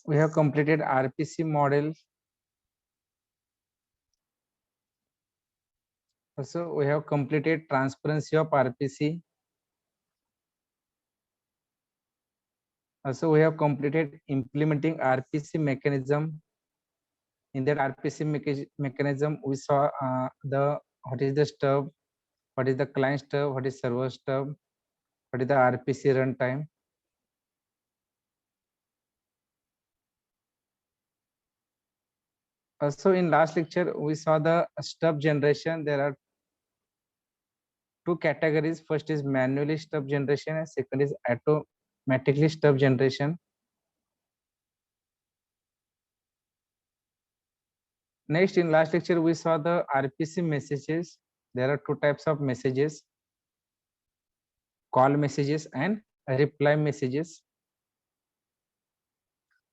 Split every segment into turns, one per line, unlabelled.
we have completed RPC model. Also, we have completed transparency of RPC. Also, we have completed implementing RPC mechanism. In that RPC mechanism, we saw the what is the stub, what is the client stub, what is server stub, what is the RPC runtime. Also, in last lecture, we saw the stub generation. There are two categories. First is manually stub generation, and second is automatically stub generation. Next, in last lecture, we saw the RPC messages. There are two types of messages: call messages and reply messages.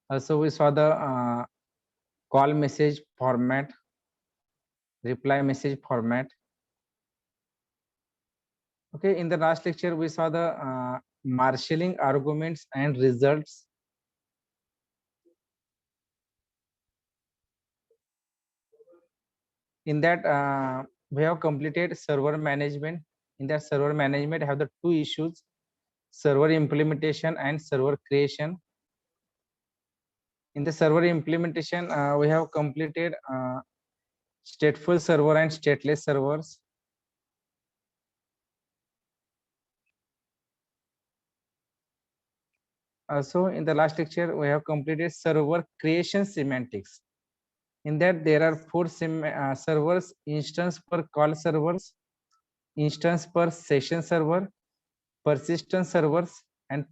Also, we saw the call message format, reply message format. Okay, in the last lecture, we saw the marshalling arguments and results. In that, we have completed server management. In that server management, have the two issues: server implementation and server creation. In the server implementation, we have completed stateful server and stateless servers. Also, in the last lecture, we have completed server creation semantics. In that, there are four servers: instance per call servers, instance per session server, persistent servers, and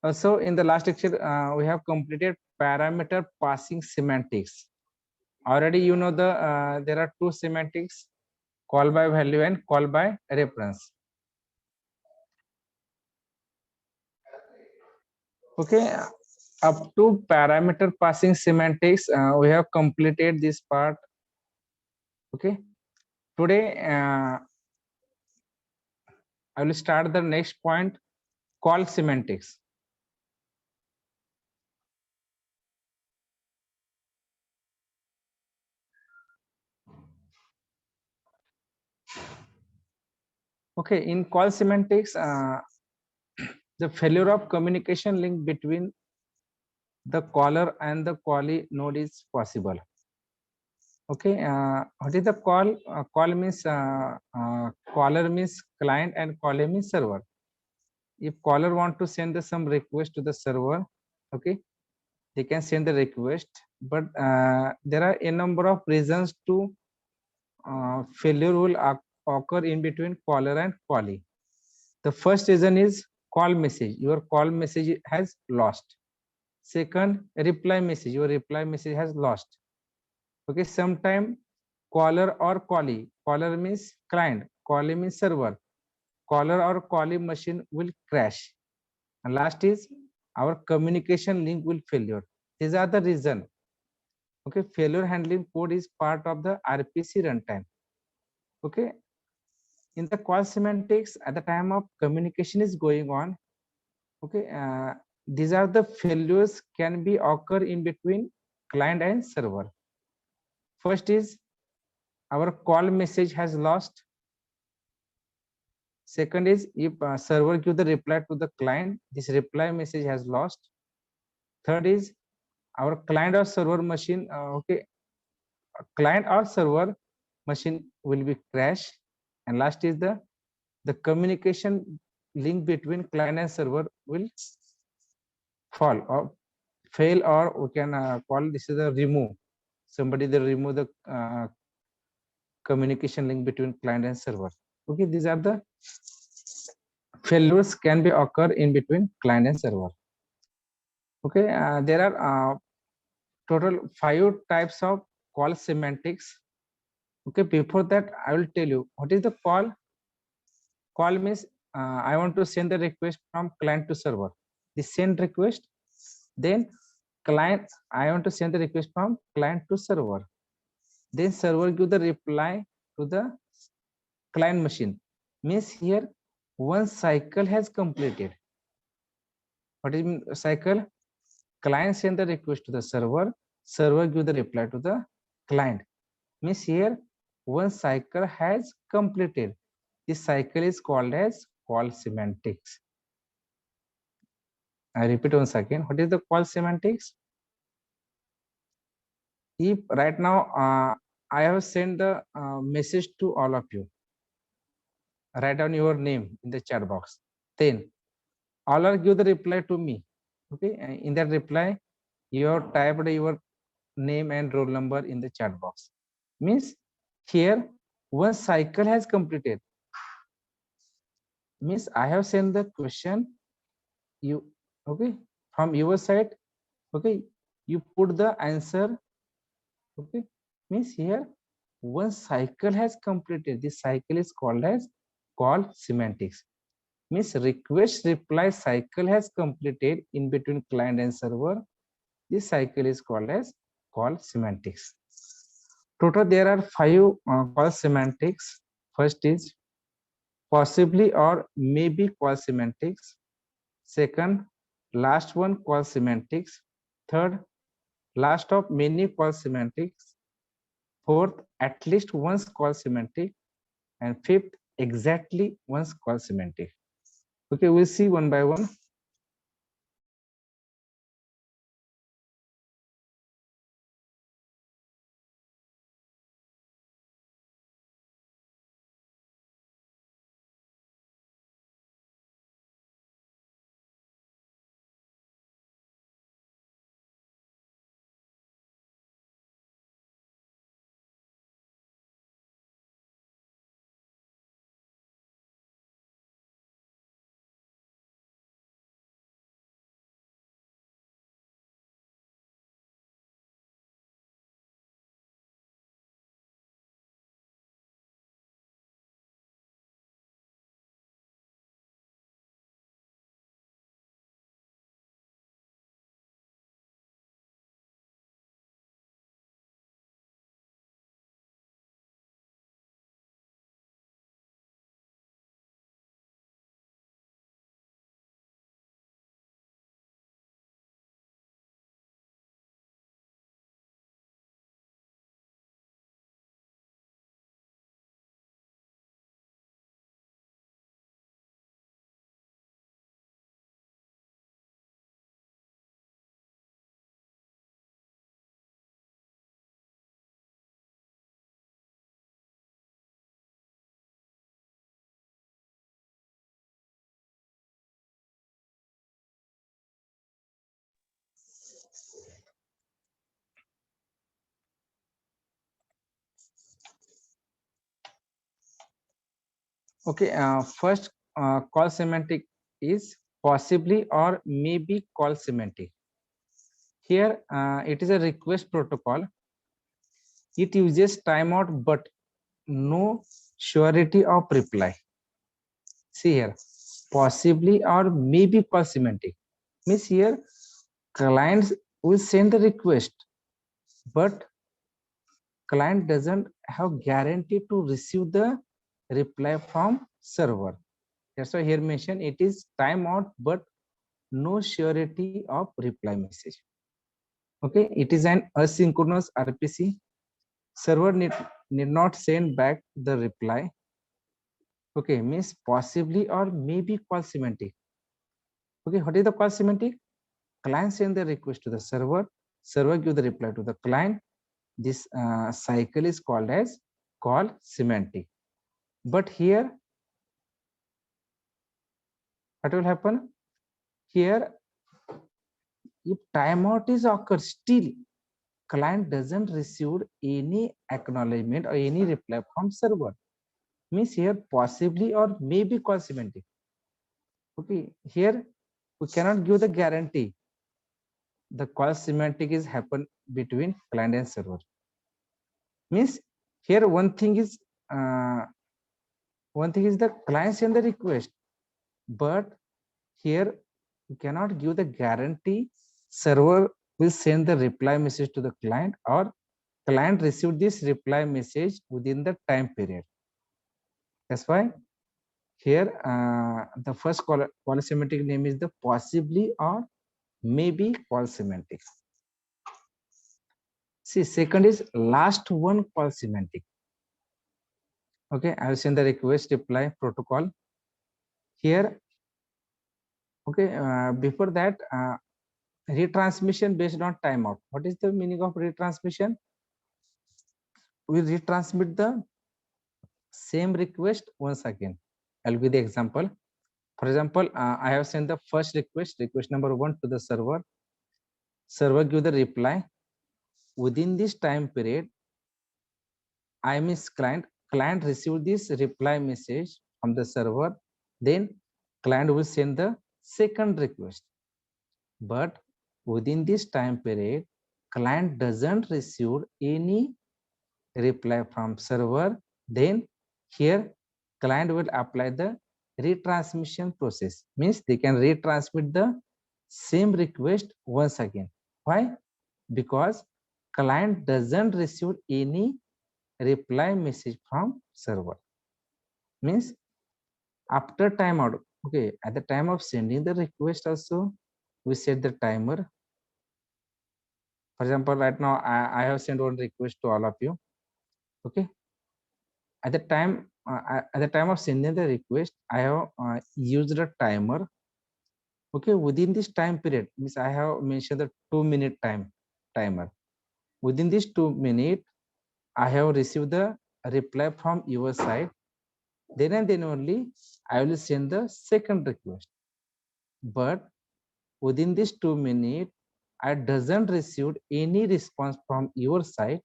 also in the last lecture, we have completed parameter passing semantics. Already you know there are two semantics: call by value and call by reference. Okay, up to parameter passing semantics, we have completed this part. Okay, today I will start the next point: call semantics. Okay, in call semantics, the failure of communication link between the caller and the callee node is possible. Okay, what is the call? Call means caller means client and callee means server. If caller want to send some request to the server, okay, they can send the request, but there are a number of reasons to failure will occur in between caller and callee. The first reason is call message. Your call message has lost. Second, reply message. Your reply message has lost. Okay, sometime caller or callee. Caller means client. Callee means server. Caller or callee machine will crash. And last is our communication link will failure. These are the reason. Okay, failure handling code is part of the RPC runtime. Okay, in the call semantics, at the time of communication is going on, okay, these are the failures can be occur in between client and server. First is our call message has lost. Second is if server give the reply to the client, this reply message has lost. Third is our client or server machine, okay, client or server machine will be crash. And last is the communication link between client and server will fall or fail, or we can call this is a remove. Somebody they remove the communication link between client and server. Okay, these are the failures can be occur in between client and server. Okay, there are total 5 types of call semantics. Okay, before that I will tell you what is the call. Call means I want to send the request from client to server. The send request, then client, I want to send the request from client to server. Then server give the reply to the client machine. Means here one cycle has completed. What is cycle? client send the request to the server, server give the reply to the client. Means here one cycle has completed. This cycle is called as call semantics. I repeat once again. What is the call semantics? If right now I have sent the message to all of you, write down your name in the chat box. Then all are give the reply to me. Okay, and in that reply, you have typed your name and roll number in the chat box. Means here one cycle has completed. Means I have sent the question. You okay from your side. Okay, you put the answer. Okay, means here one cycle has completed. This cycle is called as call semantics. Means request reply cycle has completed in between client and server. This cycle is called as call semantics. Total there are 5 call semantics. First is possibly or maybe call semantics. Second, last one call semantics. Third, last of many call semantics. Fourth, at least once call semantic. And fifth, exactly once call semantic. Okay, we'll see one by one. Okay, first call semantic is possibly or maybe call semantic. Here it is a request protocol. It uses timeout but no surety of reply. See here, possibly or maybe call semantic. Means here clients will send the request, but client doesn't have guarantee to receive the reply from server. That's why here mentioned it is timeout but no surety of reply message. Okay, it is an asynchronous RPC. Server need not send back the reply. Okay, means possibly or maybe call semantic. Okay, what is the call semantic? Client send the request to the server, server give the reply to the client. This cycle is called as call semantic. But here, what will happen? Here, if timeout is occurred, still client doesn't receive any acknowledgement or any reply from server. Means here possibly or maybe call semantic. Okay, here we cannot give the guarantee. The call semantic is happen between client and server. Means here one thing is the client send the request, but here you cannot give the guarantee server will send the reply message to the client or client receive this reply message within the time period. That's why here the first call semantic name is the possibly or may be call semantic. See, second is last one call semantic. Okay, I will send the request reply protocol here. Okay, before that, retransmission based on timeout. What is the meaning of retransmission? We retransmit the same request once again. I'll give the example. For example, I have sent the first request number 1 to the server. Server give the reply. Within this time period, I miss client receive this reply message from the server. Then client will send the second request. But within this time period, client doesn't receive any reply from server. Then here client will apply the retransmission process. Means they can retransmit the same request once again. Why? Because client doesn't receive any reply message from server. Means after timeout, okay, at the time of sending the request also, we set the timer. For example, right now I have sent one request to all of you. Okay, at the time of sending the request, I have used a timer. Okay, within this time period, means I have mentioned the 2-minute timer. Within this 2 minutes, I have received the reply from your side. Then and then only I will send the second request. But within this 2 minutes, I doesn't receive any response from your side.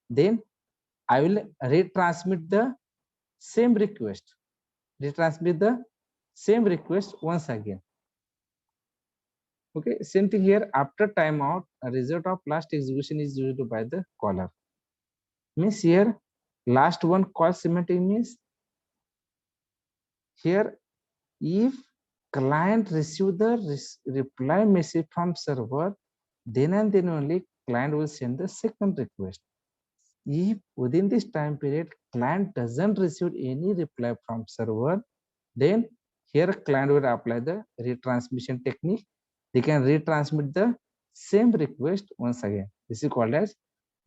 Then I will retransmit the same request. Retransmit the same request once again. Okay, same thing here. After timeout, a result of last execution is used by the caller. Means here, last one call semantic means here, if client receive the reply message from server, then and then only client will send the second request. If within this time period client doesn't receive any reply from server, then here client will apply the retransmission technique. They can retransmit the same request once again. This is called as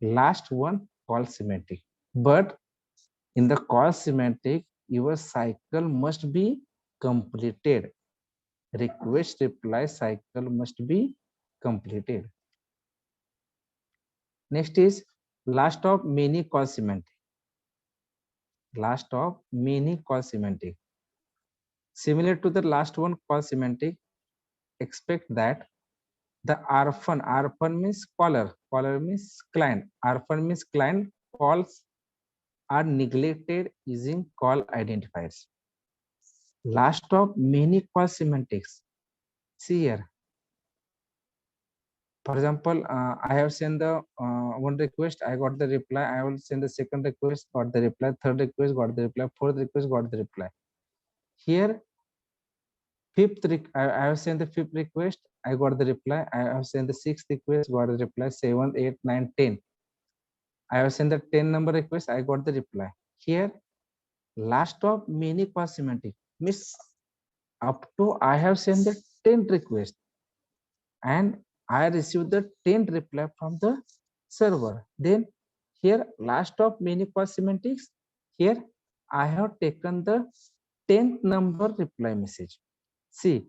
last one call semantic. But in the call semantic, your cycle must be completed. Request reply cycle must be completed. Next is last of many call semantic. Last of many call semantic. Similar to the last one call semantic, expect that the orphan means caller means client, orphan means client calls are neglected using call identifiers. Last of many call semantics. See here. For example, I have sent the one request, I got the reply. I will send the second request, got the reply. Third request, got the reply. Fourth request, got the reply. Here, I have sent the fifth request. I got the reply. I have sent the sixth request, got the reply. 7, 8, 9, 10. I have sent the 10 number request. I got the reply. Here, last of many call semantic means up to I have sent the 10 request and I received the 10 reply from the server. Then here last of many call semantics, here I have taken the 10th number reply message. See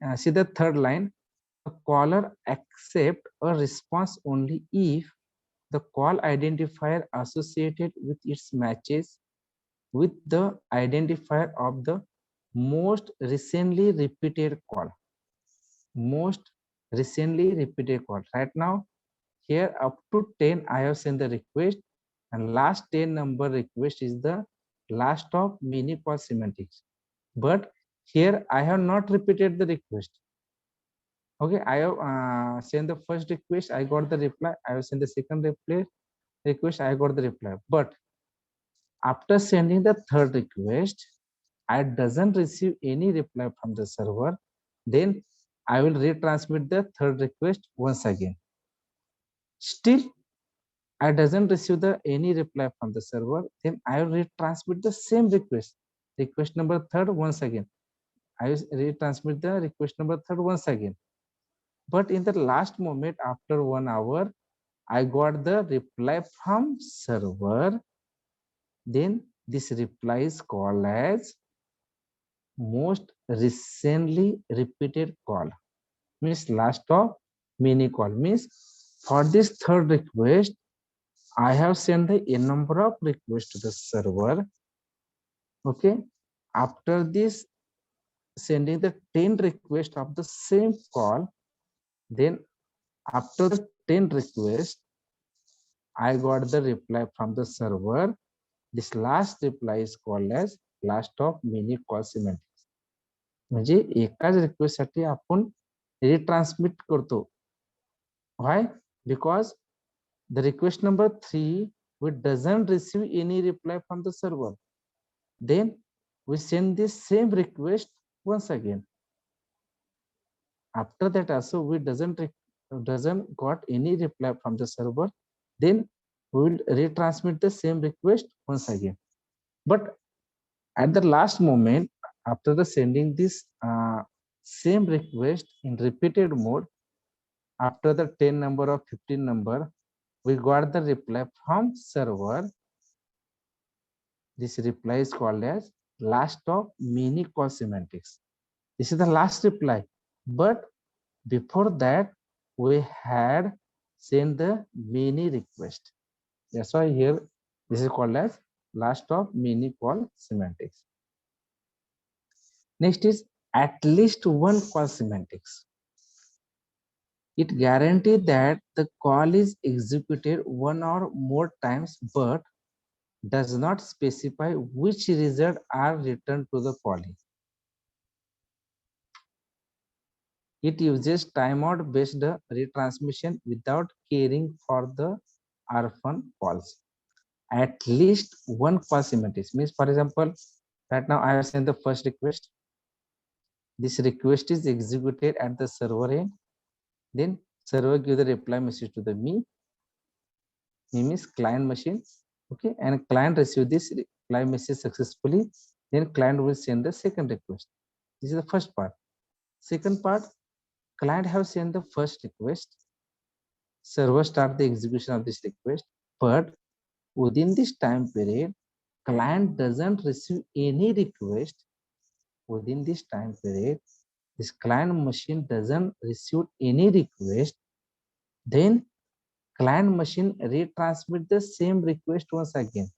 the third line. The caller accept a response only if the call identifier associated with its matches with the identifier of the most recently repeated call. Most recently repeated call. Right now, here up to 10, I have sent the request, and last 10 number request is the last of many call semantics. But here I have not repeated the request. Okay, I have sent the first request, I got the reply. I have sent the second request, I got the reply. But after sending the third request, I doesn't receive any reply from the server. Then I will retransmit the third request once again. Still, I doesn't receive any reply from the server. Then I will retransmit the same request number third once again. I will retransmit the request number third once again. But in the last moment, after 1 hour, I got the reply from server. Then this reply is called as most recently repeated call. Means last of many call. Means for this third request, I have sent the n number of requests to the server. Okay. After this, sending the 10 requests of the same call, then after the 10 requests, I got the reply from the server. This last reply is called as last of many call semantics. म्हणजे एकाच request साठी आपण रिट्रान्समिट करतो. Why? Because the request number 3 we doesn't receive any reply from the server. Then we send this same request once again. After that also we doesn't got any reply from the server. Then we will retransmit the same request once again. But at the last moment, after the sending this same request in repeated mode, after the 10 number or 15 number, we got the reply from server. This reply is called as last of many call semantics. This is the last reply. But before that, we had sent the many request. That's why here this is called as last of many call semantics. Next is at least one call semantics. It guarantees that the call is executed one or more times, but does not specify which result are returned to the callee. It uses timeout based retransmission without caring for the orphan calls. At least one call semantics means, for example, right now I have sent the first request. This request is executed at the server end. Then server give the reply message to the me means client machine. Okay, and client receive this reply message successfully. Then client will send the second request. This is the first part. Second part, client have sent the first request. Server start the execution of this request, but within this time period, client doesn't receive any request. Within this time period, this client machine doesn't receive any request. Then client machine retransmit the same request once again.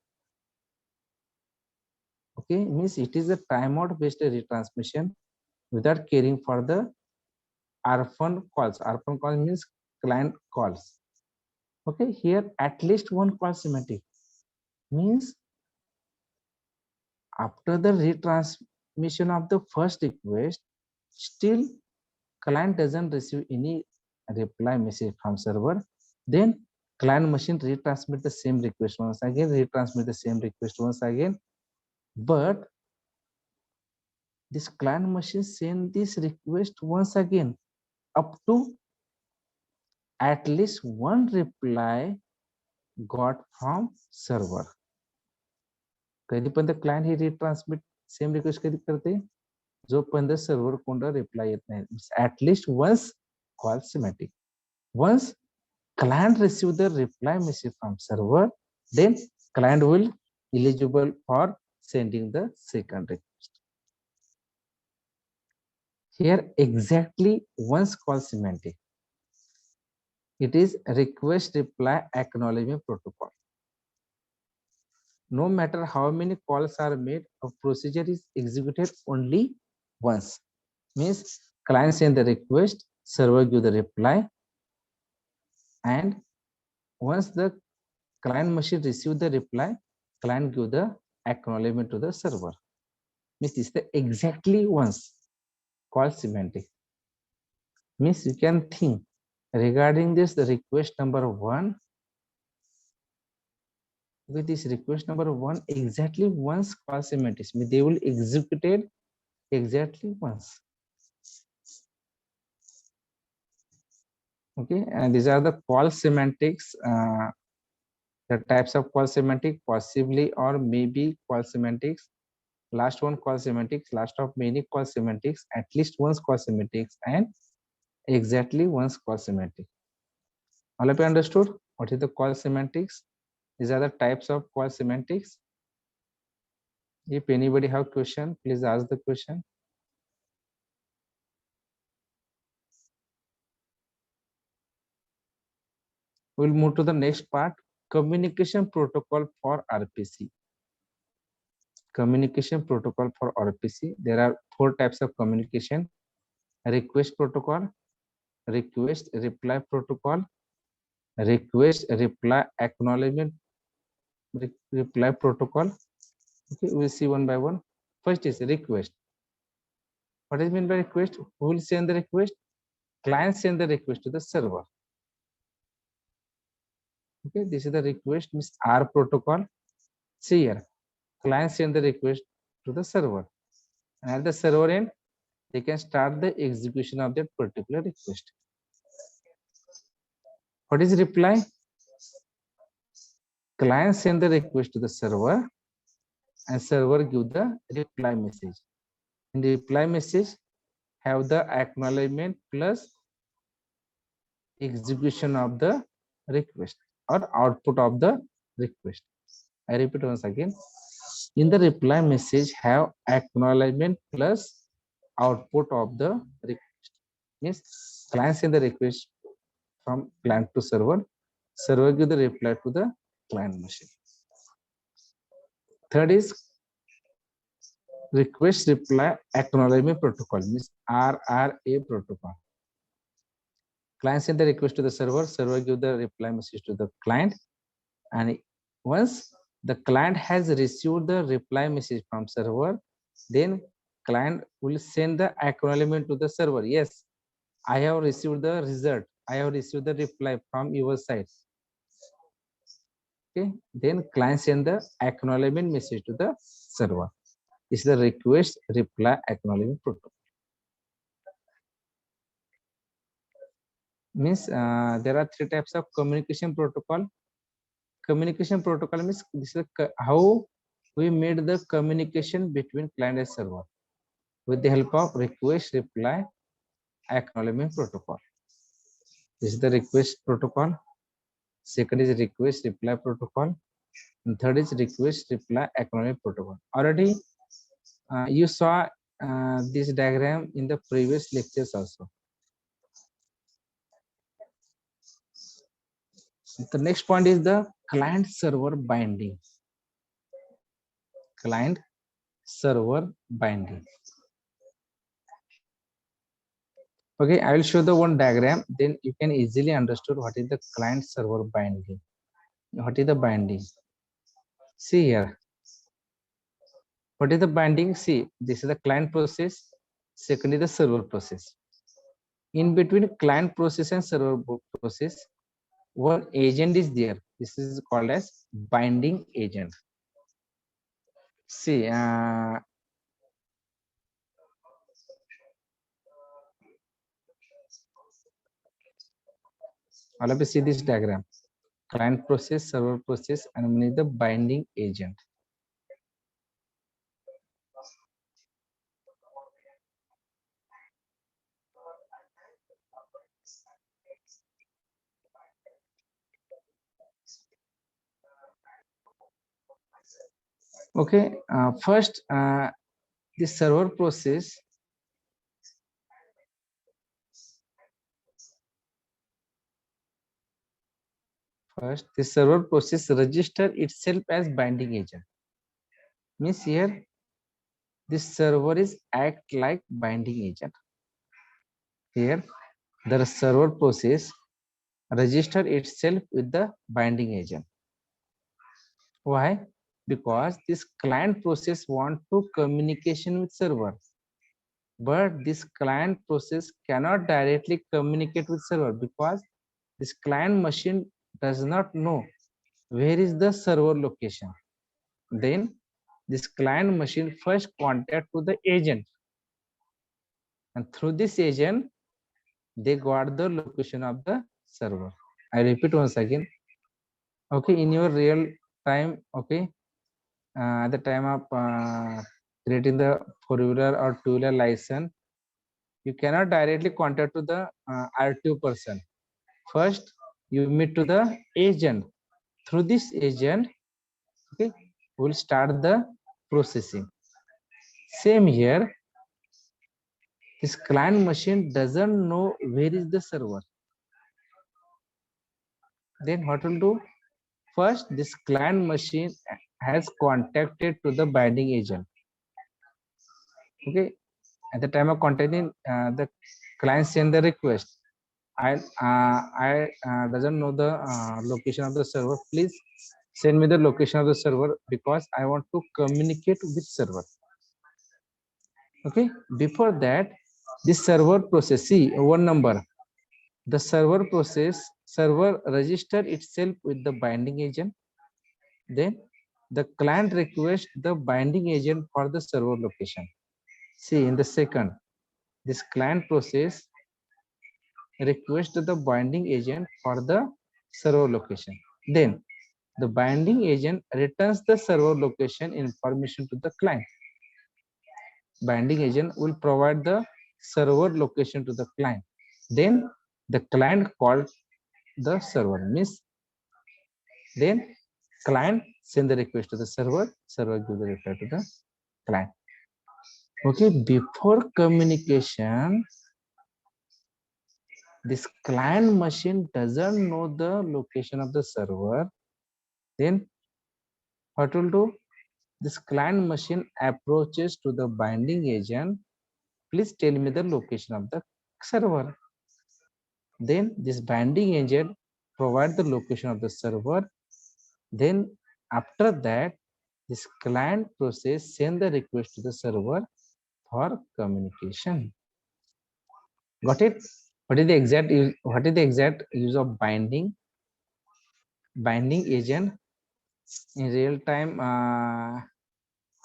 Okay, means it is a timeout based retransmission without caring for the orphan calls. Orphan call means client calls. Okay, here at least one call semantic means after the retransmission of the first request, still client doesn't receive any reply message from server. Then client machine retransmit the same request once again, retransmit the same request once again. But this client machine send this request once again up to at least one reply got from server. कधी पण the client hey retransmit same request कधी करते जोपर्यंत server कोणता reply येत नाही. At least once call semantic. Once client receive the reply message from server, then client will eligible for sending the second request. Here exactly once call semantic. It is request reply acknowledgement protocol. No matter how many calls are made, a procedure is executed only once. Means client send the request, server give the reply, and once the client machine receive the reply, client give the acknowledgement to the server. Means it's the exactly once call semantic. Means you can think regarding this the request number 1. With this request number 1, exactly once call semantics means they will executed exactly once. Okay, and these are the call semantics. The types of call semantic, possibly or maybe call semantics. Last one call semantics, last of many call semantics, at least once call semantics, and exactly one's call semantic. All of you understood what is the call semantics? These are the types of call semantics. If anybody have question, please ask the question. We'll move to the next part, communication protocol for RPC. Communication protocol for RPC. There are 4 types of communication: request protocol, request reply protocol, request reply acknowledgement reply protocol. Okay, we'll see one by one. First is request. What is meant by request? Who will send the request? Client send the request to the server. Okay, this is the request, means R protocol. See here, client send the request to the server, and at the server end, they can start the execution of that particular request. What is reply? Client send the request to the server, and server give the reply message. In the reply message, have the acknowledgement plus execution of the request or output of the request. I repeat once again. In the reply message, have acknowledgement plus output of the request. Means client send the request from client to server, server give the reply to the client machine. Third is request reply acknowledgement protocol, means RRA protocol. Client send the request to the server, server give the reply message to the client, and once the client has received the reply message from server, then client will send the acknowledgement to the server. Yes, I have received the result, I have received the reply from your side. Okay, then client send the acknowledgement message to the server. This is the request reply acknowledgement protocol. Means there are 3 types of communication protocol. Communication protocol means this is how we made the communication between client and server with the help of request reply acknowledgement protocol. This is the request protocol. Second is request reply protocol. And third is request reply acknowledgement protocol. Already you saw this diagram in the previous lectures also. The next point is the client server binding. Client server binding. Okay, I will show the one diagram, then you can easily understand what is the client server binding. What is the binding? See here. What is the binding? See, this is the client process. Second is the server process. In between client process and server process, one agent is there. This is called as binding agent. See, all of you see this diagram. Client process, server process, and we need the binding agent. Okay, first the server process. First, the server process register itself as binding agent. Means here, this server is act like binding agent. Here, the server process register itself with the binding agent. Why? Because this client process want to communication with server, but this client process cannot directly communicate with server because this client machine does not know where is the server location. Then this client machine first contact to the agent, and through this agent they got the location of the server. I repeat once again. Okay, in your real time, okay, at the time of creating the 4-wheeler or 2-wheeler license, You cannot directly contact to the RTO person. First, you meet to the agent. Through this agent, okay, we'll start the processing. Same here. This client machine doesn't know where is the server. Then what will do? First, this client machine has contacted to the binding agent. Okay, at the time of contacting, the client send the request. I doesn't know the location of the server. Please send me the location of the server because I want to communicate with server. Okay, before that, this server process, see one number. The server register itself with the binding agent. Then the client requests the binding agent for the server location. See in the second, this client process request the binding agent for the server location. Then the binding agent returns the server location information to the client. Binding agent will provide the server location to the client. Then the client called the server, means then client send the request to the server give the reply to the client. Okay, before communication, this client machine doesn't know the location of the server. Then what will do? This client machine approaches to the binding agent. Please tell me the location of the server. Then this binding agent provide the location of the server. Then after that, this client process send the request to the server for communication. Got it? What is the exact use? What is the exact use of binding? Binding agent in real time.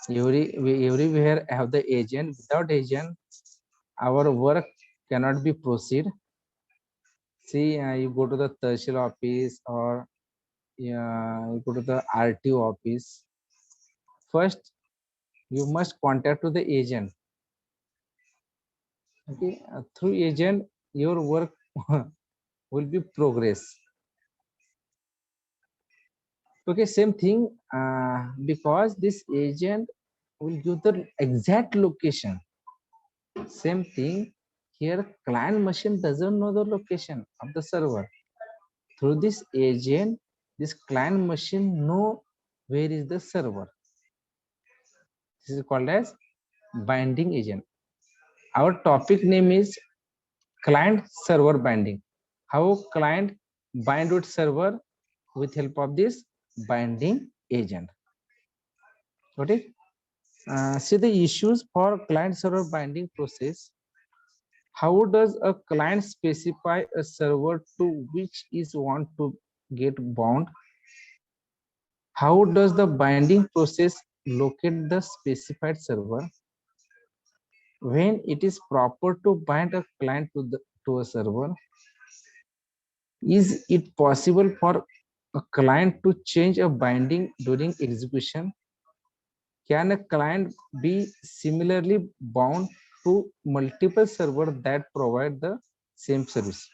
Everywhere have the agent. Without agent, our work cannot be proceed. See, you go to the Tehsil office or you go to the RTO office. First, you must contact to the agent. Okay, through agent, your work will be progress. Okay, same thing, because this agent will give the exact location. Same thing here, client machine doesn't know the location of the server. Through this agent, this client machine know where is the server. This is called as binding agent. Our topic name is client server binding. How client bind with server with help of this binding agent. Got it? See the issues for client server binding process. How does a client specify a server to which is want to get bound? How does the binding process locate the specified server? When it is proper to bind a client to a server, is it possible for a client to change a binding during execution? Can a client be similarly bound to multiple servers that provide the same service?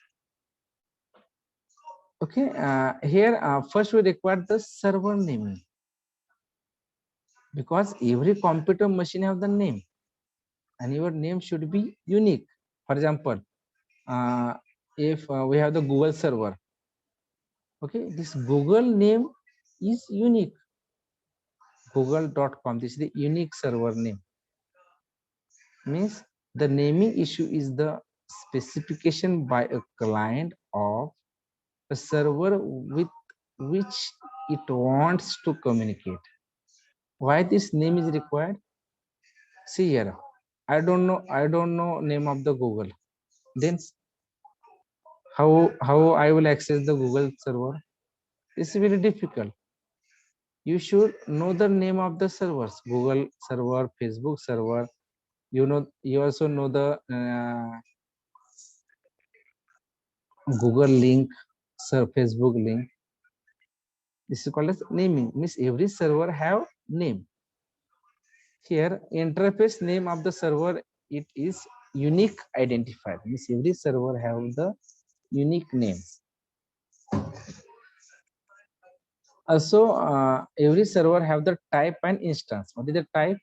Okay, here first we require the server name, because every computer machine have the name and your name should be unique. For example, if we have the Google server, okay, this Google name is unique. Google.com, this is the unique server name. Means the naming issue is the specification by a client of a server with which it wants to communicate. Why this name is required? See here, I don't know name of the Google. Then how I will access the Google server? It's very difficult. You should know the name of the servers, Google server, Facebook server. You also know the Google link, Facebook link. This is called as naming. Means every server have name. Here interface name of the server, it is unique identifier. Means every server have the unique name. Also, every server have the type and instance. What is the type?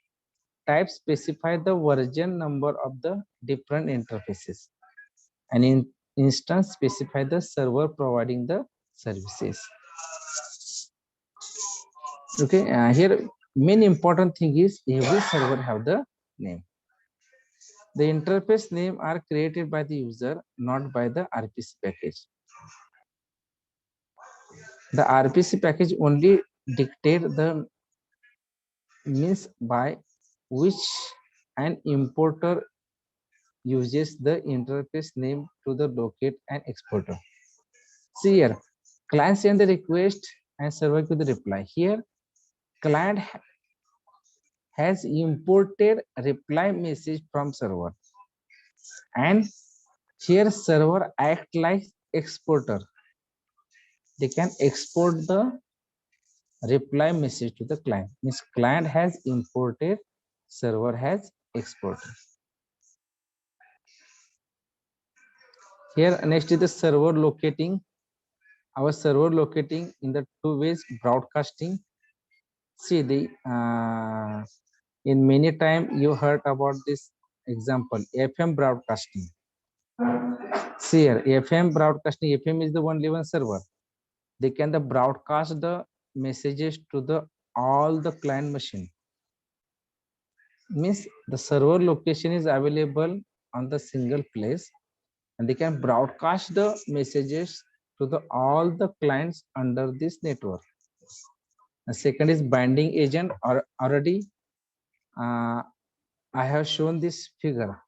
Type specify the version number of the different interfaces, and in instance specify the server providing the services. Okay, here main important thing is every server have the name. The interface name are created by the user, not by the RPC package. The RPC package only dictate the means by which an importer uses the interface name to the locate and exporter. See here, client send the request and server to the reply. Here, client has imported reply message from server, and here server act like exporter. They can export the reply message to the client. Means client has imported, server has exported. Here next is the server locating. Our server locating in the two ways: broadcasting. See the in many time you heard about this example, FM broadcasting. See here, FM broadcasting. FM is the only one server. They can the broadcast the messages to the all the client machine. Means the server location is available on the single place, and they can broadcast the messages to the all the clients under this network. The second is binding agent, or already I have shown this figure.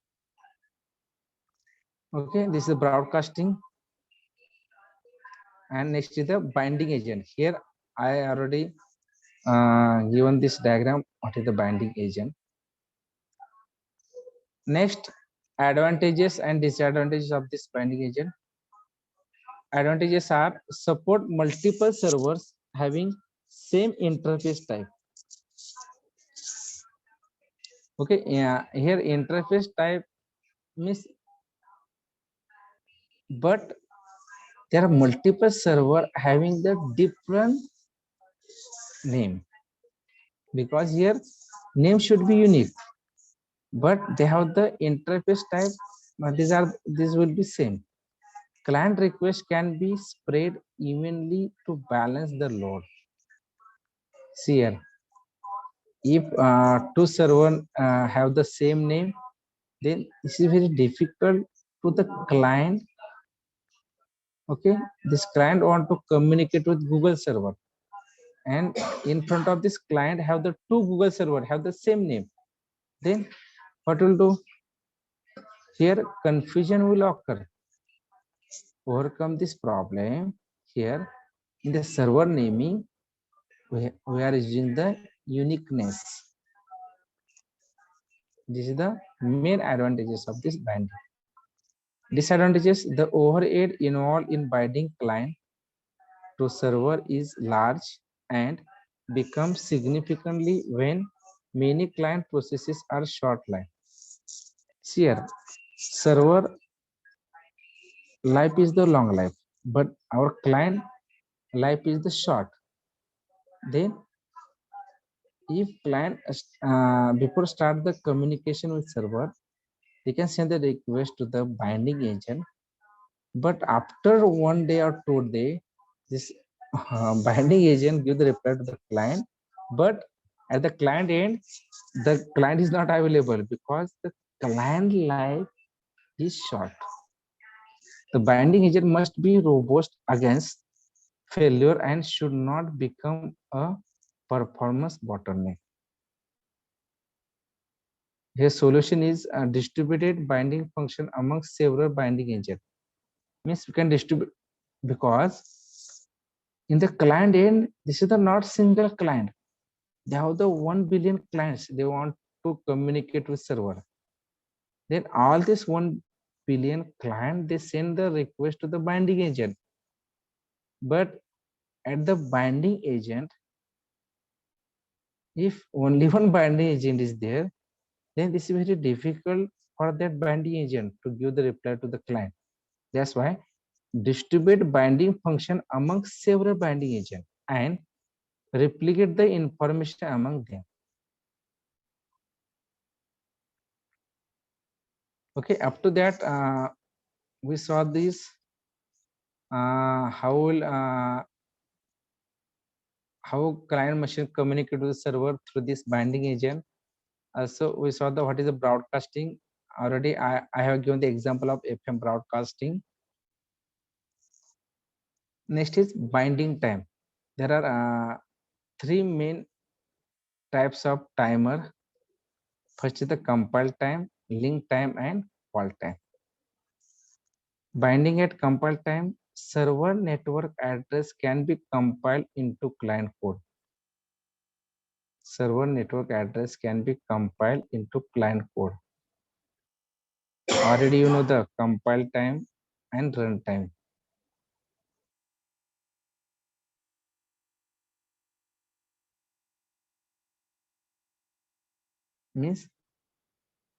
Okay, this is broadcasting, and next is the binding agent. Here I already given this diagram. What is the binding agent? Next, advantages and disadvantages of this binding agent. Advantages are support multiple servers having same interface type. Okay, yeah, here interface type means, but there are multiple server having the different name, because here name should be unique, but they have the interface type. These will be same. Client requests can be spread evenly to balance the load. See here, if two servers have the same name, then this is very difficult to the client. Okay, this client want to communicate with Google server, and in front of this client have the two Google server have the same name. Then what will do? Here confusion will occur. Overcome this problem, here in the server naming, we are using the uniqueness. This is the main advantages of this binding. Disadvantages: the overhead involved in binding client to server is large and becomes significantly when many client processes are short-lived. Here, server life is the long life, but our client life is the short. Then if client before start the communication with server, they can send the request to the binding agent, but after 1 day or 2 day, this binding agent give the reply to the client, but at the client end, the client is not available because the client life is short. The binding agent must be robust against failure and should not become a performance bottleneck. Here solution is a distributed binding function among several binding agents. Means we can distribute, because in the client end, this is the not single client. They have the 1 billion clients they want to communicate with server. Then all this 1 billion client, they send the request to the binding agent. But at the binding agent, if only one binding agent is there, then this is very difficult for that binding agent to give the reply to the client. That's why distribute binding function among several binding agents and replicate the information among them. Okay, up to that, we saw this how client machine communicate with the server through this binding agent. So we saw the what is the broadcasting. Already I have given the example of FM broadcasting. Next is binding time. There are three main types of timer. First is the compile time, link time, and call time. Binding at compile time, server network address can be compiled into client code. Server network address can be compiled into client code. Already you know the compile time and run time. Means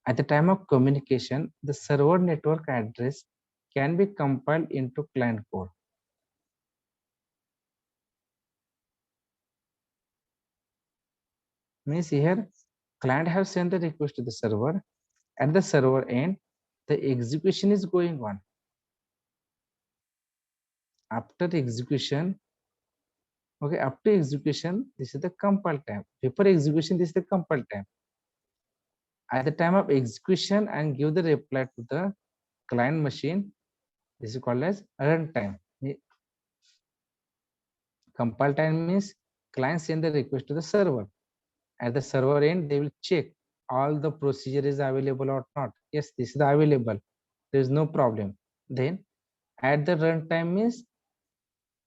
at the time of communication, the server network address can be compiled into client code. Means here client have sent the request to the server. At the server end, the execution is going on. After execution, okay, after execution, this is the compile time. Before execution, this is the compile time. At the time of execution and give the reply to the client machine, this is called as runtime. Compile time means client send the request to the server. At the server end, they will check all the procedure is available or not. Yes, this is available. There is no problem. Then at the runtime means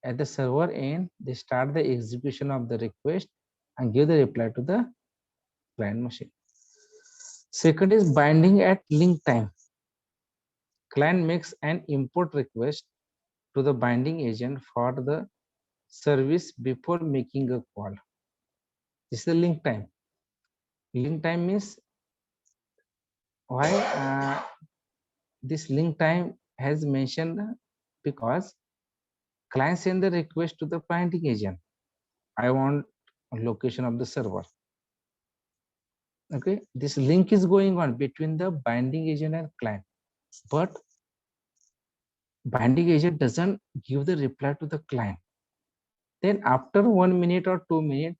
at the server end, they start the execution of the request and give the reply to the client machine. Second is binding at link time. Client makes an import request to the binding agent for the service before making a call. This is the link time. Link time means why this link time has mentioned because client send the request to the binding agent. I want a location of the server. Okay, this link is going on between the binding agent and client, but binding agent doesn't give the reply to the client. Then after 1 minute or 2 minutes,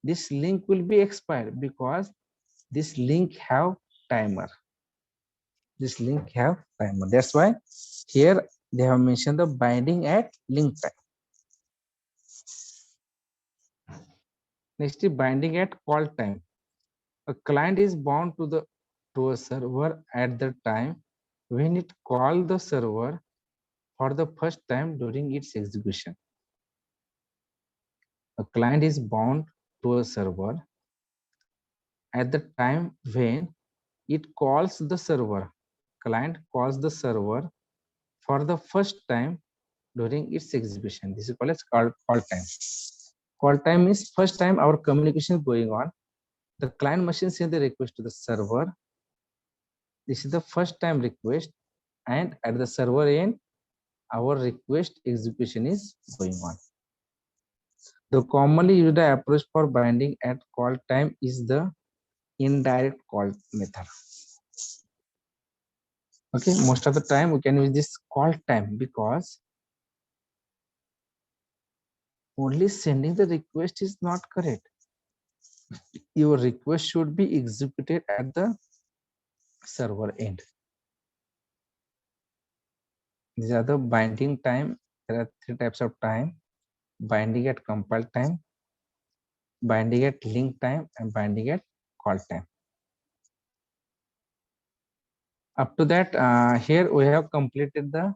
this link will be expired because this link have timer. This link have timer. That's why here they have mentioned the binding at link time. Next is binding at call time. A client is bound to a server at the time when it call the server for the first time during its execution. A client is bound to a server at the time when it calls the server. Client calls the server for the first time during its execution. This is called as call time. Call time is first time our communication is going on. The client machine sends the request to the server. This is the first time request, and at the server end, our request execution is going on. The commonly used approach for binding at call time is the indirect call method. Okay, most of the time we can use this call time because only sending the request is not correct. Your request should be executed at the server end. These are the binding time. There are three types of time: binding at compile time, binding at link time, and binding at call time. Up to that, here we have completed the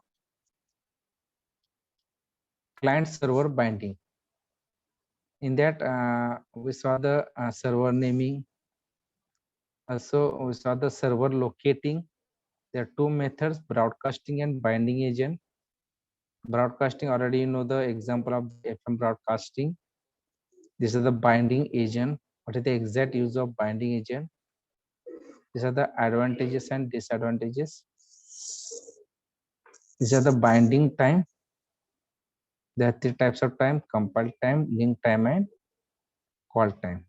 client server binding. In that, we saw the server naming. Also, we saw the server locating. There are two methods: broadcasting and binding agent. Broadcasting, already you know the example of the FM broadcasting. This is the binding agent. What is the exact use of binding agent? These are the advantages and disadvantages. These are the binding time. There are three types of time: compile time, link time, and call time.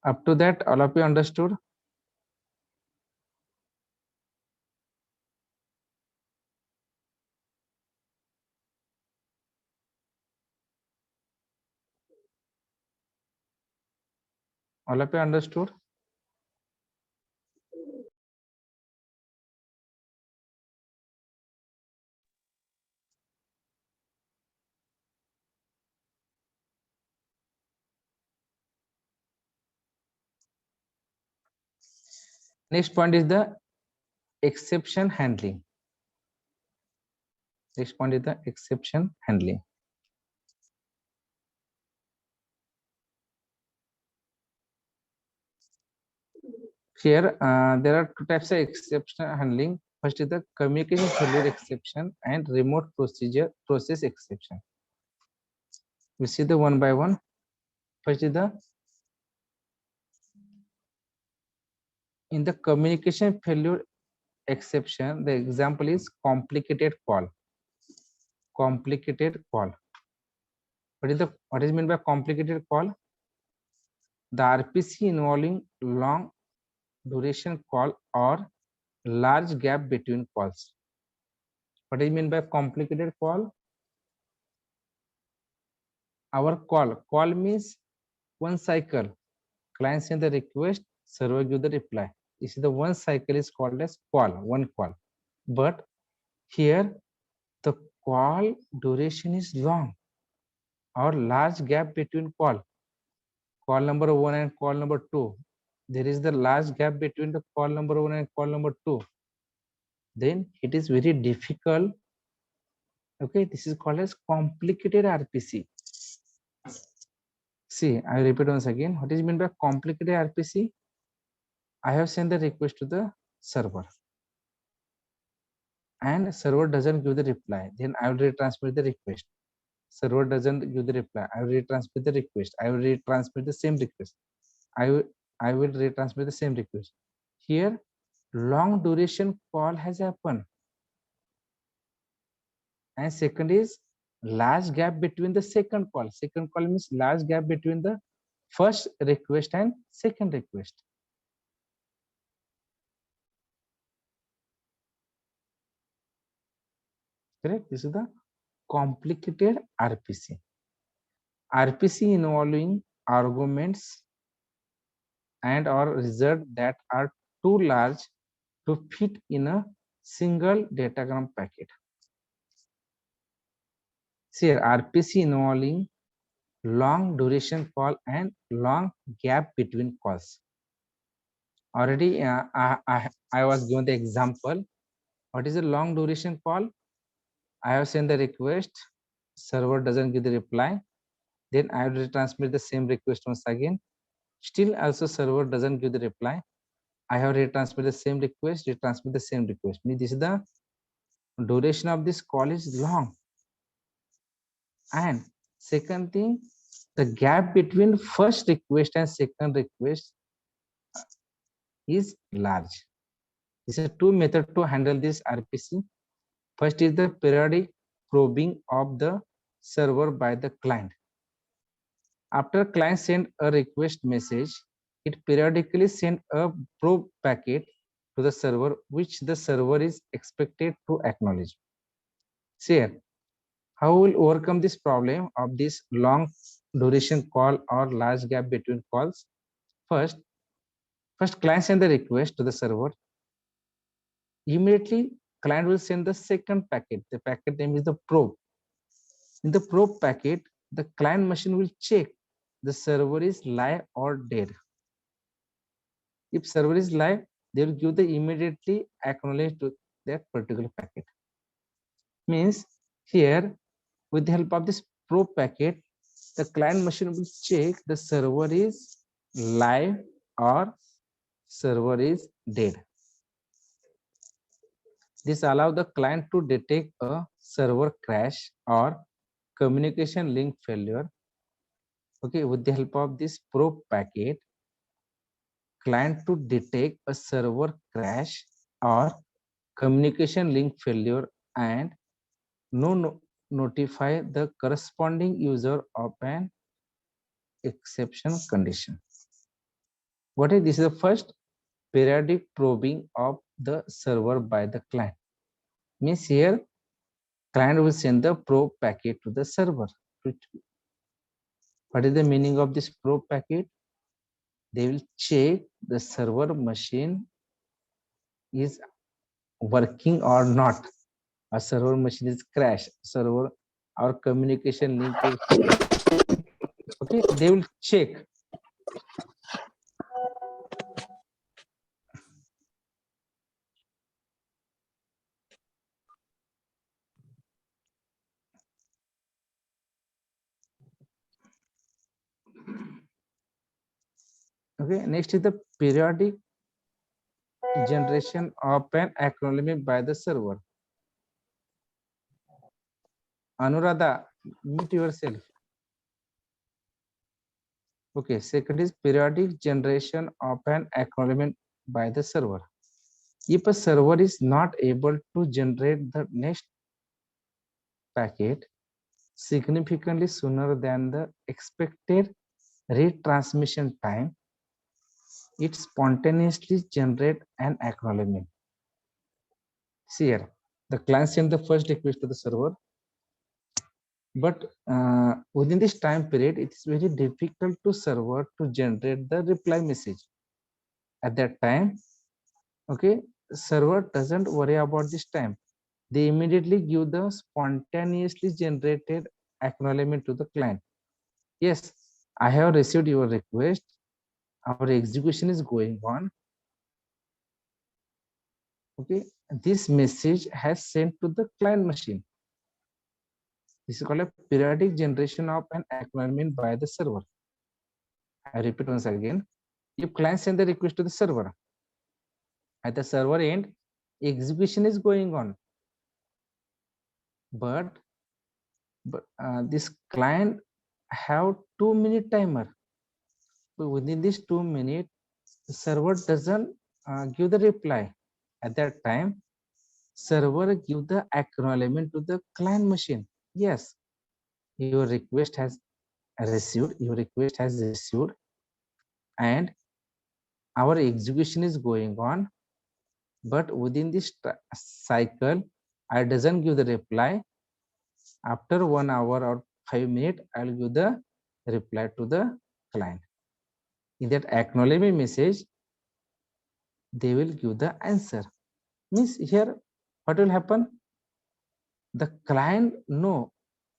Up to that, all of you understood? All of you understood? Next point is the exception handling. Next point is the exception handling. Here, there are two types of exception handling. First is the communication failure exception and remote process exception. We see the one by one. First is the in the communication failure exception. The example is complicated call. Complicated call. What is meant by complicated call? The RPC involving long duration call or large gap between calls. What is meant by complicated call? Our call means one cycle. Client send the request, server give the reply. This is the one cycle is called as call, one call. But here the call duration is long or large gap between call number 1 and call number 2. There is the large gap between the call number 1 and call number 2. Then it is very difficult. Okay, this is called as complicated RPC. See, I repeat once again. What is meant by complicated RPC? I have sent the request to the server and server doesn't give the reply. Then I will retransmit the request. Server doesn't give the reply. I will retransmit the request. I will retransmit the same request. I will retransmit the same request. Here, long duration call has happened. And second is large gap between the second call. Second call means large gap between the first request and second request. Correct? This is the complicated RPC. RPC involving arguments and or result that are too large to fit in a single datagram packet. See here, RPC involving long duration call and long gap between calls. Already I was given the example. What is a long duration call? I have sent the request, server doesn't give the reply. Then I will transmit the same request once again. Still also server doesn't give the reply. I have retransmit the same request, retransmit the same request. This is the duration of this call is long. And second thing, the gap between first request and second request is large. This is two methods to handle this RPC. First is the periodic probing of the server by the client. After client send a request message, it periodically send a probe packet to the server, which the server is expected to acknowledge. Here, how will overcome this problem of this long duration call or large gap between calls? First client send the request to the server. Immediately, client will send the second packet. The packet name is the probe. In the probe packet, the client machine will check the server is live or dead. If server is live, they will give the immediately acknowledge to that particular packet. Means here, with the help of this probe packet, the client machine will check the server is live or server is dead. This allows the client to detect a server crash or communication link failure. Okay, with the help of this probe packet, client to detect a server crash or communication link failure and notify the corresponding user of an exception condition. What is this? Is the first periodic probing of the server by the client. Means here client will send the probe packet to the server. What is the meaning of this probe packet? They will check the server machine is working or not. A server machine is crashed, server or communication link is failed. Okay, they will check. Okay, next is the periodic generation of an acknowledgement by the server. Anuradha, mute yourself. Okay, second is periodic generation of an acknowledgement by the server. If a server is not able to generate the next packet significantly sooner than the expected retransmission time, it spontaneously generates an acknowledgement. See here, the client sent the first request to the server, but within this time period, it is very difficult to server to generate the reply message. At that time, okay, server doesn't worry about this time. They immediately give the spontaneously generated acknowledgement to the client. Yes, I have received your request. Our execution is going on. Okay, this message has sent to the client machine. This is called a periodic generation of an acknowledgement by the server. I repeat once again. If client send the request to the server, at the server end, execution is going on. But this client have 2-minute timer. So within this 2 minutes, the server doesn't give the reply. At that time, server give the acknowledgement to the client machine. Yes, your request has received, and our execution is going on. But within this cycle, I doesn't give the reply. After 1 hour or 5 minutes, I'll give the reply to the client. In that acknowledgement message, they will give the answer. Means here, what will happen? The client know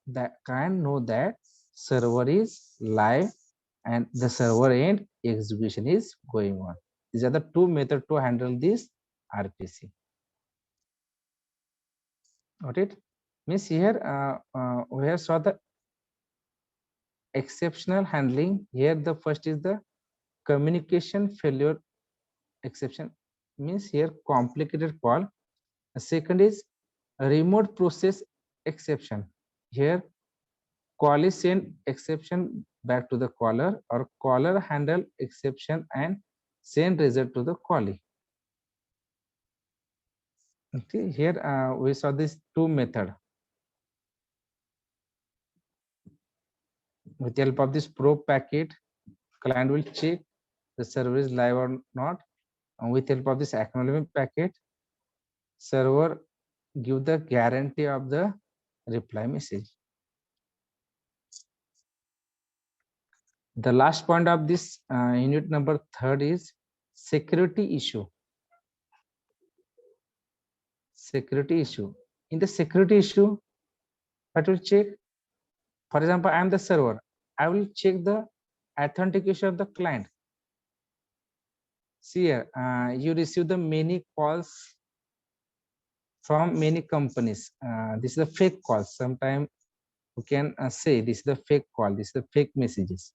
that server is live and the server end execution is going on. These are the two methods to handle this RPC. Got it? Means here we have saw the exceptional handling. Here the first is the communication failure exception. Means here complicated call. The second is remote process exception. Here call is send exception back to the caller, or caller handle exception and send result to the callee. Okay, here we saw these two methods. With the help of this probe packet, client will check the server is live or not. And with the help of this acknowledgement packet, server give the guarantee of the reply message. The last point of this unit number 3 is security issue. Security issue. In the security issue, what will check? For example, I am the server. I will check the authentication of the client. See here, you receive the many calls from many companies. This is a fake call. Sometimes you can say this is the fake call. This is the fake messages.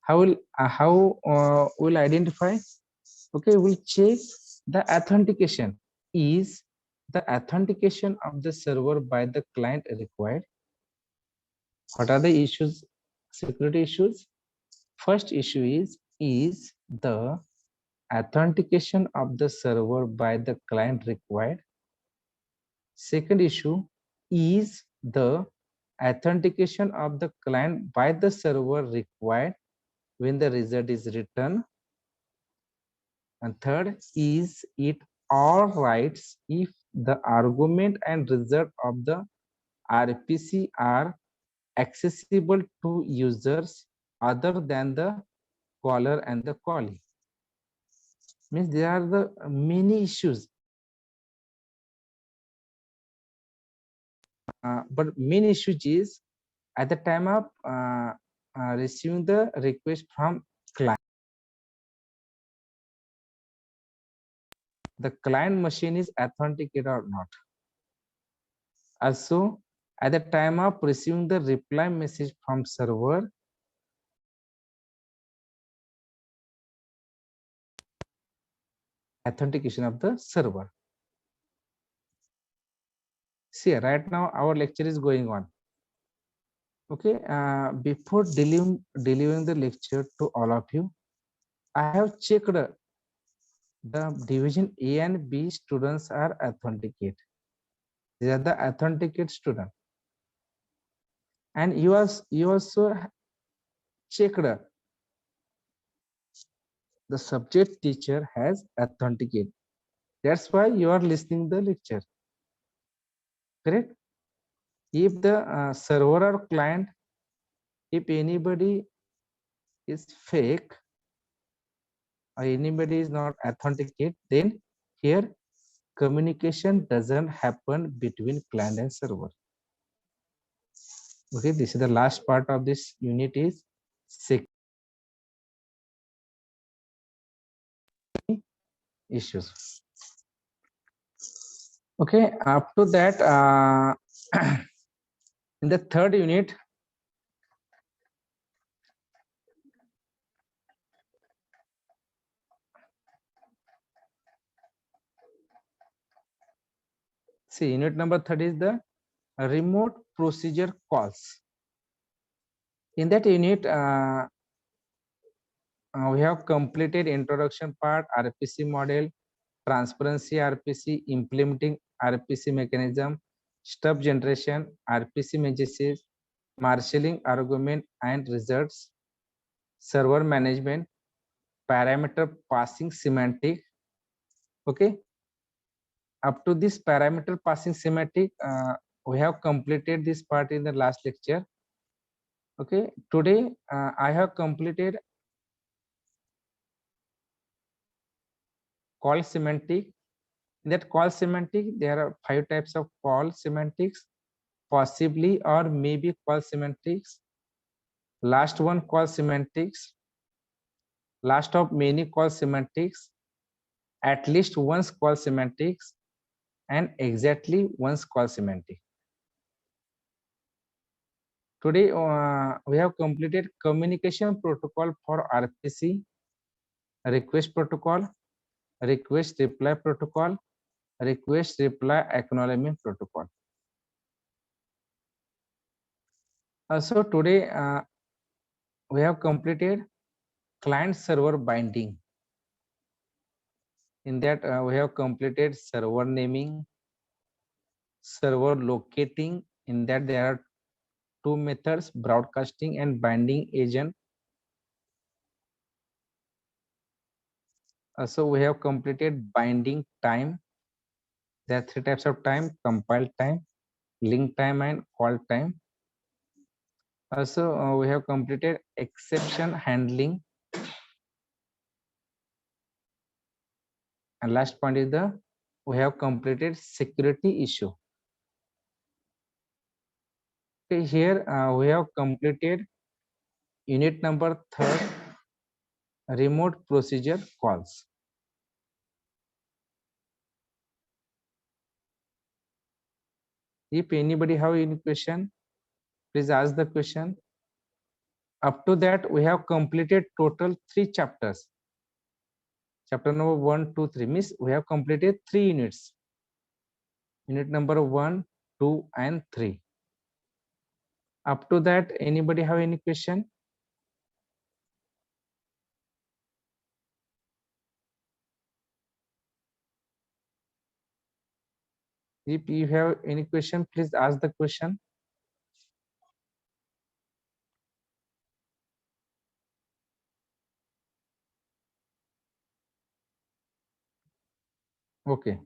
How will identify? Okay, we'll check the authentication. Is the authentication of the server by the client required? What are the issues? Security issues. First issue is the authentication of the server by the client required. Second issue, is the authentication of the client by the server required when the result is returned. And third, is it all rights if the argument and result of the RPC are accessible to users other than the caller and the callee? Means there are the many issues, but main issue is at the time of receiving the request from client, the client machine is authenticated or not. Also, at the time of receiving the reply message from server, authentication of the server. See, right now our lecture is going on. Okay, before delivering the lecture to all of you, I have checked the division A and B students are authenticate. They are the authenticate student. And you also checked the subject teacher has authenticate. That's why you are listening the lecture. Correct? If the server or client, if anybody is fake or anybody is not authenticate, then here communication doesn't happen between client and server. Okay, this is the last part of this unit is security issues. Okay, up to that, in the third unit, see, unit number 30 is the remote procedure calls. In that unit, we have completed introduction part, RPC model, transparency RPC, implementing RPC mechanism, stub generation, RPC messages, marshalling argument and results, server management, parameter passing semantic. Okay, up to this parameter passing semantic, we have completed this part in the last lecture. Okay, today I have completed call semantic. In that call semantic, there are 5 types of call semantics, possibly or maybe call semantics, last one call semantics, last of many call semantics, at least once call semantics, and exactly once call semantic. Today we have completed communication protocol for RPC, request protocol, request reply protocol, request reply acknowledgement protocol. Also today we have completed client server binding. In that we have completed server naming, server locating. In that there are 2 methods, broadcasting and binding agent. Also we have completed binding time. There are 3 types of time: compile time, link time, and call time. Also we have completed exception handling, and last point is the we have completed security issue. Okay, here we have completed unit number 3, remote procedure calls. If anybody have any question, please ask the question. Up to that, we have completed total 3 chapters. Chapter number 1, 2, 3 means we have completed 3 units. Unit number 1, 2, and 3. Up to that, anybody have any question? If you have any question, please ask the question. Okay.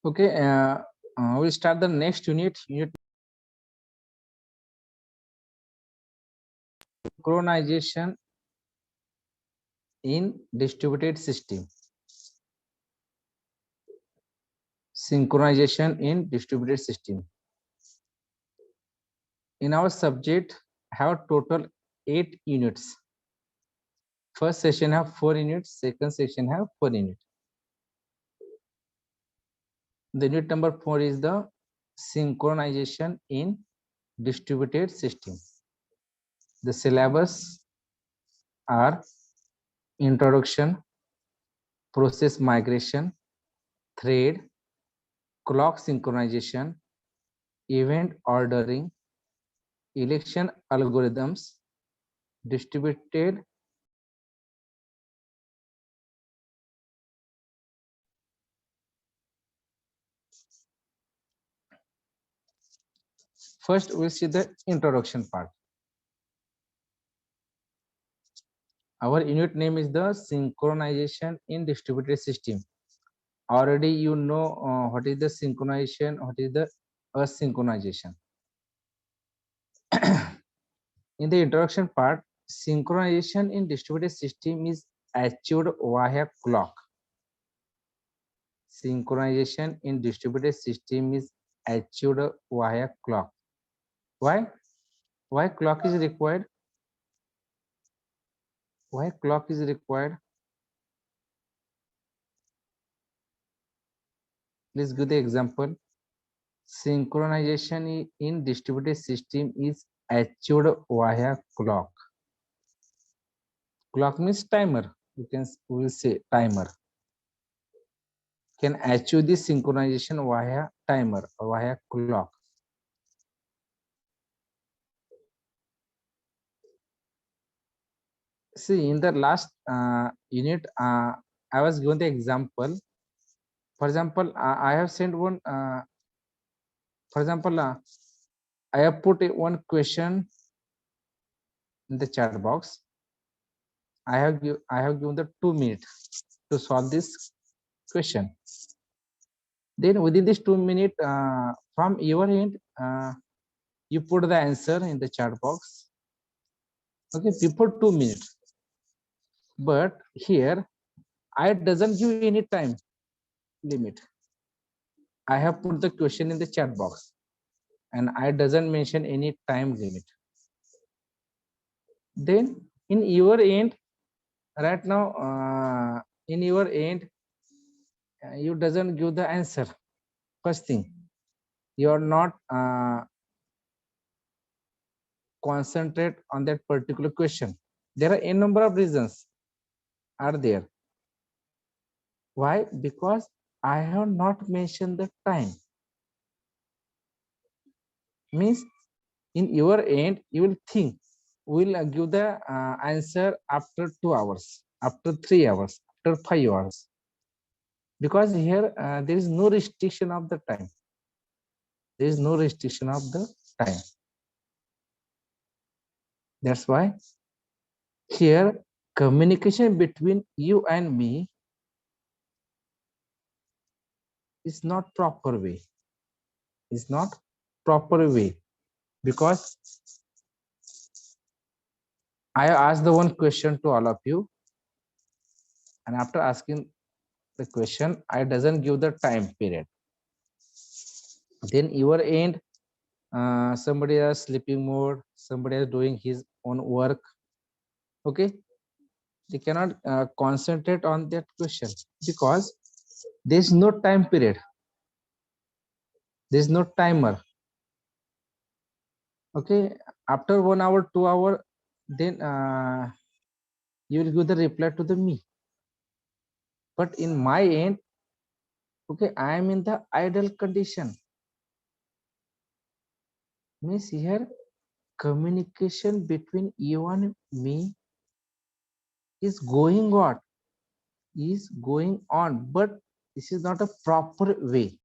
Okay. We'll start the next unit. Unit synchronization in distributed system. Synchronization in distributed system. In our subject, have total 8 units. First session have 4 units. Second session have 4 units. The unit number 4 is the synchronization in distributed system. The syllabus are introduction, process migration, thread, clock synchronization, event ordering, election algorithms, distributed. First, we'll see the introduction part. Our unit name is the synchronization in distributed system. Already you know what is the synchronization, what is the asynchronization. In the introduction part, synchronization in distributed system is achieved via clock. Synchronization in distributed system is achieved via clock. Why? Why clock is required? Why clock is required? Let's give the example. Synchronization in distributed system is achieved via clock. Clock means timer. We will say timer. Can achieve this synchronization via timer or via clock. See, in the last unit, I was given the example. For example, I have sent one. For example, I have put one question in the chat box. I have given the 2 minutes to solve this question. Then within this 2 minutes, from your end, you put the answer in the chat box. Okay, before 2 minutes. But here, I doesn't give any time limit. I have put the question in the chat box, and I doesn't mention any time limit. Then in your end, right now, in your end, you doesn't give the answer. First thing, you are not concentrate on that particular question. There are a number of reasons are there. Why? Because I have not mentioned the time. Means in your end, you will think will give the answer after 2 hours, after 3 hours, after 5 hours. Because here there is no restriction of the time. There is no restriction of the time. That's why here communication between you and me is not proper way. Is not proper way, because I asked the one question to all of you, and after asking the question, I doesn't give the time period. Then your end, somebody is sleeping mode, somebody is doing his own work. Okay, they cannot concentrate on that question because there is no time period. There is no timer. Okay, after 1 hour, 2 hour, then you will give the reply to the me. But in my end, okay, I am in the idle condition. Means here communication between you and me is going on, but this is not a proper way.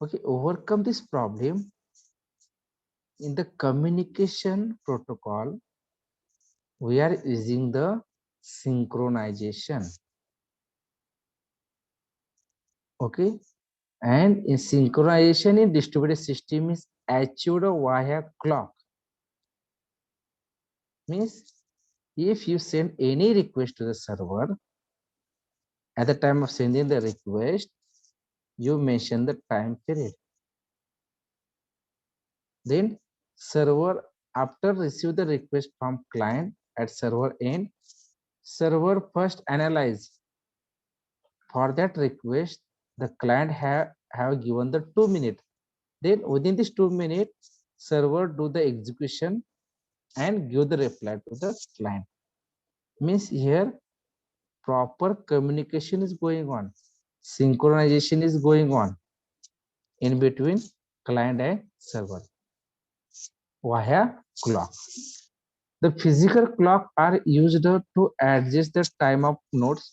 Okay, overcome this problem in the communication protocol. We are using the synchronization. Okay, and in synchronization in distributed system is achieved via clock. Means if you send any request to the server, at the time of sending the request, you mention the time period. Then server, after receive the request from client at server end, server first analyze for that request. The client have given the 2 minutes. Then within this 2 minutes, server do the execution and give the reply to the client. Means here proper communication is going on, synchronization is going on in between client and server via clock. The physical clock are used to adjust the time of nodes.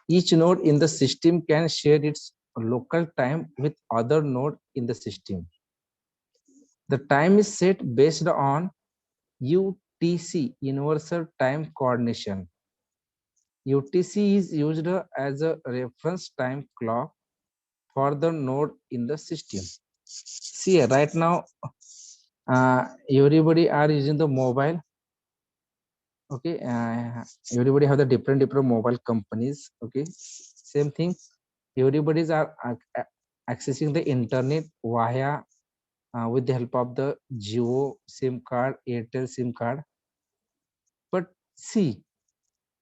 Each node in the system can share its local time with other node in the system. The time is set based on UTC, Universal Time Coordination. UTC is used as a reference time clock for the node in the system. See, right now, everybody are using the mobile. Okay, everybody have the different mobile companies. Okay, same thing. Everybody's are accessing the internet via with the help of the Jio SIM card, Airtel SIM card. But see,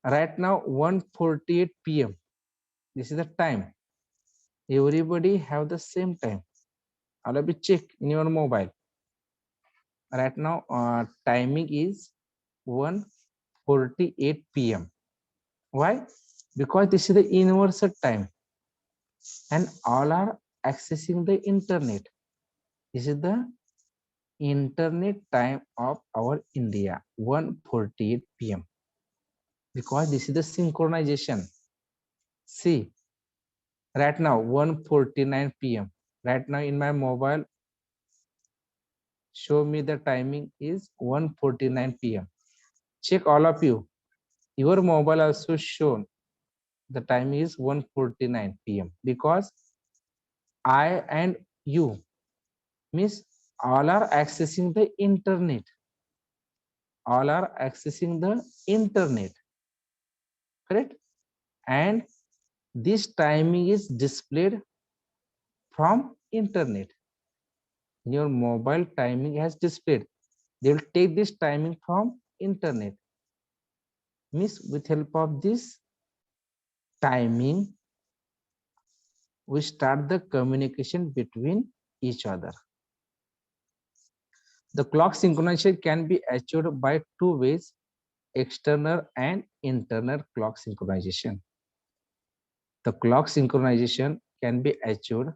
right now 1:48 p.m. This is the time. Everybody have the same time. All of you check in your mobile. Right now, timing is 1:48 p.m. Why? Because this is the universal time, and all are accessing the internet. This is the internet time of our India, 1:48 p.m. Because this is the synchronization. See, right now 1:49 p.m. Right now in my mobile, show me the timing is 1:49 p.m. Check all of you. Your mobile also shown the time is 1:49 p.m. because I and you means all are accessing the internet. All are accessing the internet, correct? And this timing is displayed from internet. Your mobile timing has displayed. They will take this timing from internet. Means with help of this timing, we start the communication between each other. The clock synchronization can be achieved by two ways, external and internal clock synchronization. The clock synchronization can be achieved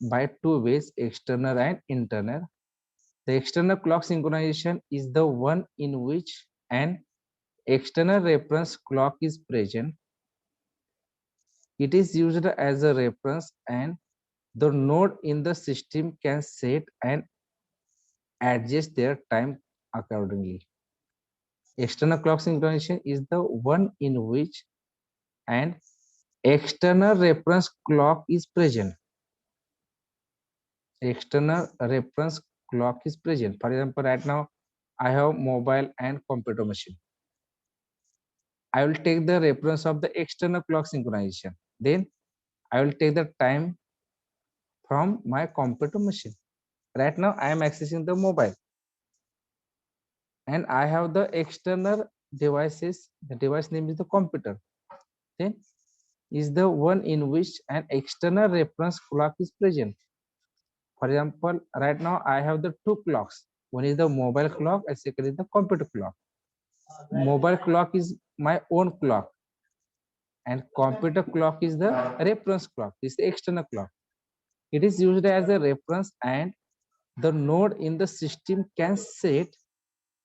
by two ways, external and internal. The external clock synchronization is the one in which an external reference clock is present. It is used as a reference and the node in the system can set and adjust their time accordingly. External clock synchronization is the one in which an external reference clock is present. External reference clock is present. For example, right now I have mobile and computer machine. I will take the reference of the external clock synchronization. Then I will take the time from my computer machine. Right now I am accessing the mobile and I have the external devices. The device name is the computer. Then is the one in which an external reference clock is present. For example, right now I have the two clocks. One is the mobile clock and second is the computer clock. Mobile clock is my own clock and computer clock is the reference clock. This is the external clock. It is used as a reference and the node in the system can set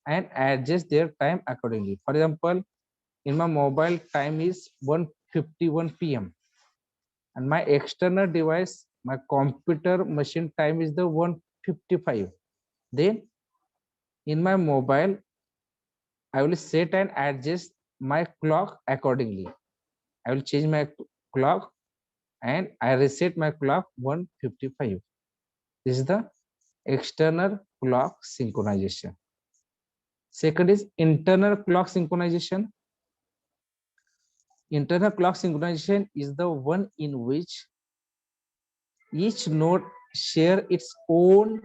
and adjust their time accordingly. For example, in my mobile time is 1:51 p.m. and my external device, my computer machine time is the 1:55. Then in my mobile, I will set and adjust my clock accordingly. I will change my clock and I reset my clock 1:55. This is the external clock synchronization. Second is internal clock synchronization. Internal clock synchronization is the one in which each node share its own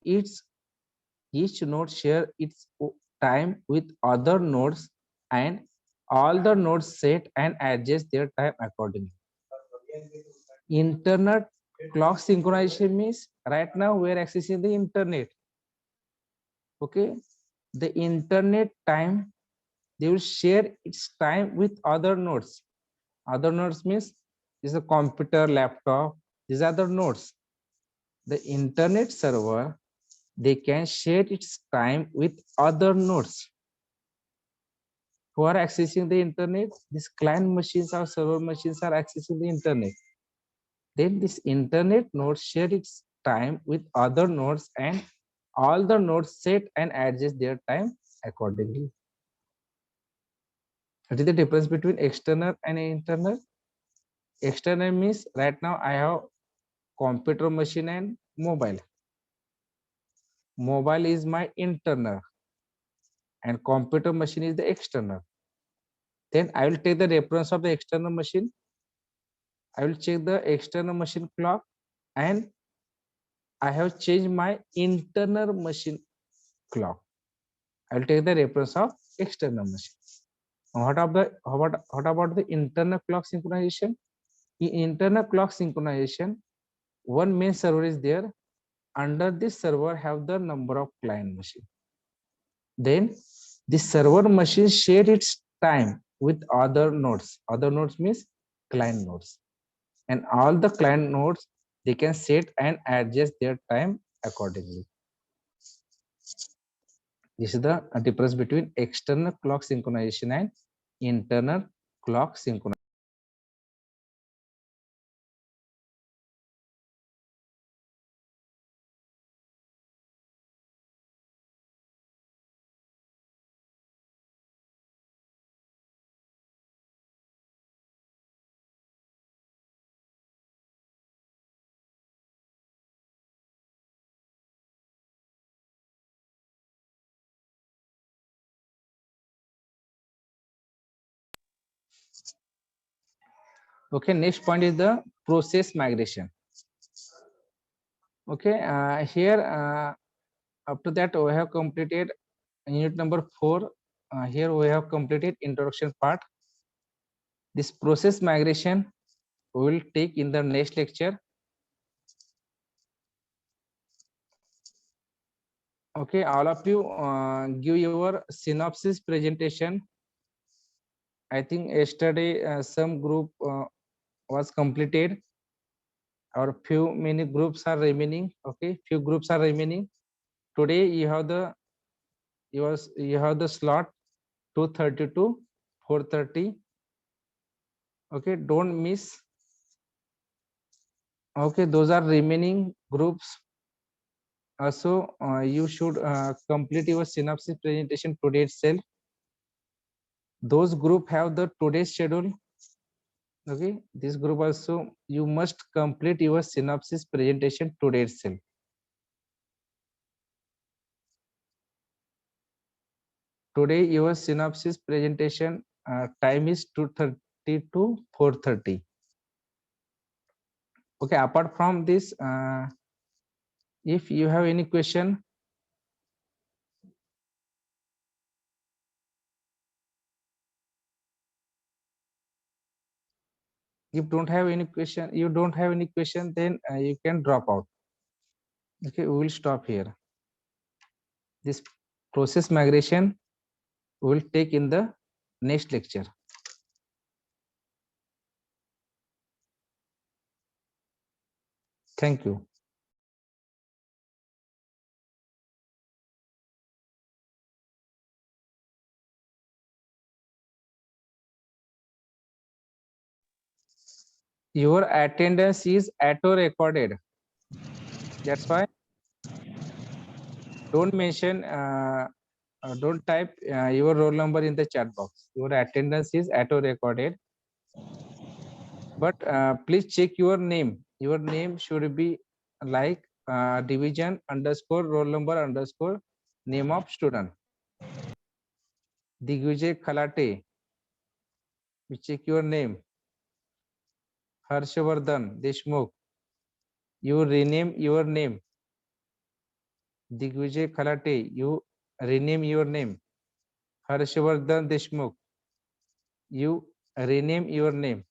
its each node share its time with other nodes and all the nodes set and adjust their time accordingly. Internet clock synchronization means right now we are accessing the internet. Okay, the internet time, they will share its time with other nodes. Other nodes means this is a computer, laptop, these are the nodes. The internet server, they can share its time with other nodes who are accessing the internet. These client machines or server machines are accessing the internet. Then this internet node share its time with other nodes and all the nodes set and adjust their time accordingly. What is the difference between external and internal? External means right now I have computer machine and mobile. Mobile is my internal and computer machine is the external. Then I will take the reference of the external machine. I will check the external machine clock and I have changed my internal machine clock. I will take the reference of external machine. What about the internal clock synchronization? In internal clock synchronization, one main server is there. Under this server have the number of client machine. Then the server machine share its time with other nodes. Other nodes means client nodes. And all the client nodes, they can set and adjust their time accordingly. This is the difference between external clock synchronization and internal clock synchronization. Okay, next point is the process migration. Okay, here up to that we have completed unit number 4. Here we have completed introduction part. This process migration we will take in the next lecture. Okay, all of you give your synopsis presentation. I think yesterday some group was completed, or few many groups are remaining. Okay, few groups are remaining. Today you have the you have the slot 2:30 to 4:30. Okay, don't miss. Okay, those are remaining groups. Also, you should complete your synopsis presentation today itself. Those group have the today's schedule. Okay, this group also you must complete your synopsis presentation today itself. Today your synopsis presentation time is 2:30 to 4:30. Okay, apart from this, if you have any question, if don't have any question, you don't have any question, then you can drop out. Okay, we will stop here. This process migration we will take in the next lecture. Thank you. Your attendance is auto recorded. That's why don't mention, don't type your roll number in the chat box. Your attendance is auto recorded. But please check your name. Your name should be like division underscore roll number underscore name of student. Digvijay Khalate. You check your name. Harshvardhan Deshmukh. You rename your name. Digvijay Khalate. You rename your name. Harshvardhan Deshmukh. You rename your name.